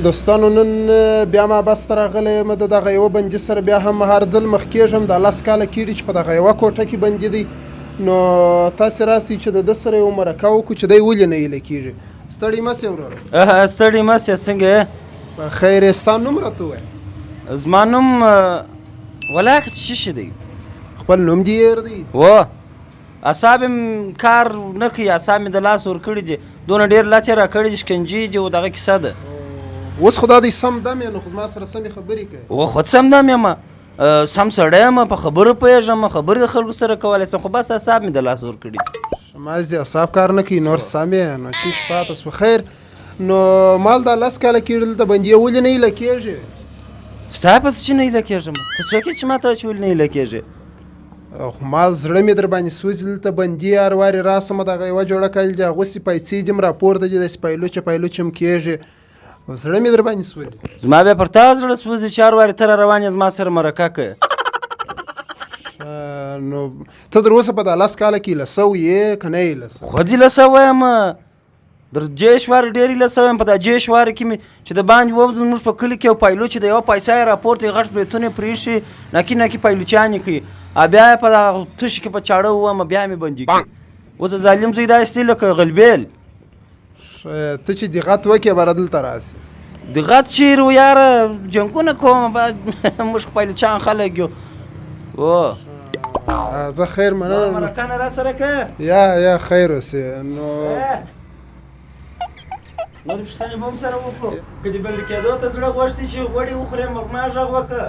دوستانو نن بیا ما بس ته راغلی یم د دغه یوه بندي سره بیا هم هر ځل مخ کېږم دا 10 کاله کېږي چې په دغه یوه کوټه کې بندي دی نو تاسې راسئ چې د ده سره یو مرکه وکړو چې دی ولې نه ایله کېږي ستړي مه سې وروره ستړي مه سې څنګه یې په خیر یې ستا نوم راته ووایه زما نوم ولاکه څه شي دی خپل نوم دې هېر دی و اعصاب مې کار نه کوي اعصاب مې د لاس ورکړي دي دونه ډېر لاتې راکړي دي شکنجې دي او دغه کیسه ده اوس خو دا دی سم دم یې نو خو زما سره سمې خبرې کوي و خود سم دم یم سم سړی یم په خبرو پوهېږم خبرې د خلکو سره کولی شم خو بس اعصاب مې د لاس ورکړي دي شماز دې اعصاب کار نه کوي نور سم یې نو چې پاته شوه خیر نو مال دا 10 کاله کېږي دلته بندي یې ولې نه ایله کېږي ستا پسې چې نه ایله کېږم ته څوک یې چې ما ته وایې چې ولې نه ایله کېږي خو مال زړه مې در باندې سوځي دلته بندي هر وارې راسم دغه یوه جوړه کالي دي اغوستې پیسې دي م راپورته دي داسې پایلوچه پایلوچه م کېږي زړه مې در باندې سوځي زما بیا پر تا زړه سوځي چې هر وارې ته را روان یې زما سره مرکه کوې نو ته در اوسه په دا 10 کاله کې ایله سوی یې که نه یې ایله سوی خود ایله سوی یم در جیش وارې ډېر ایله سوی یم په دا جیش وارې کې مې چې د باندې ووځم زموږ په کلي کې یو پایلوچ د یوه پیسه یې راپورته یې غټ بریتونه یې پرېښي ناکي ناکي پایلوچیانې کوي بیا یې په دغه تشي کې په چاړه ووم بیا مې بندي کړي اوس د ظالم زوی دا ایستې لکه غلبېل ته چې دغت وکړې بره دلته راسې دغت چیرې و یاره جنګونه کوم موږ پایلوچان خلک یو زه خیر مننه مرکه نه را سره که یا خیر اوسې نو نورې پوښتنې به هم سره وکړو که د بندي کېدو ته زړه غوښتې چې غوړې وخورې ما غږ وکړه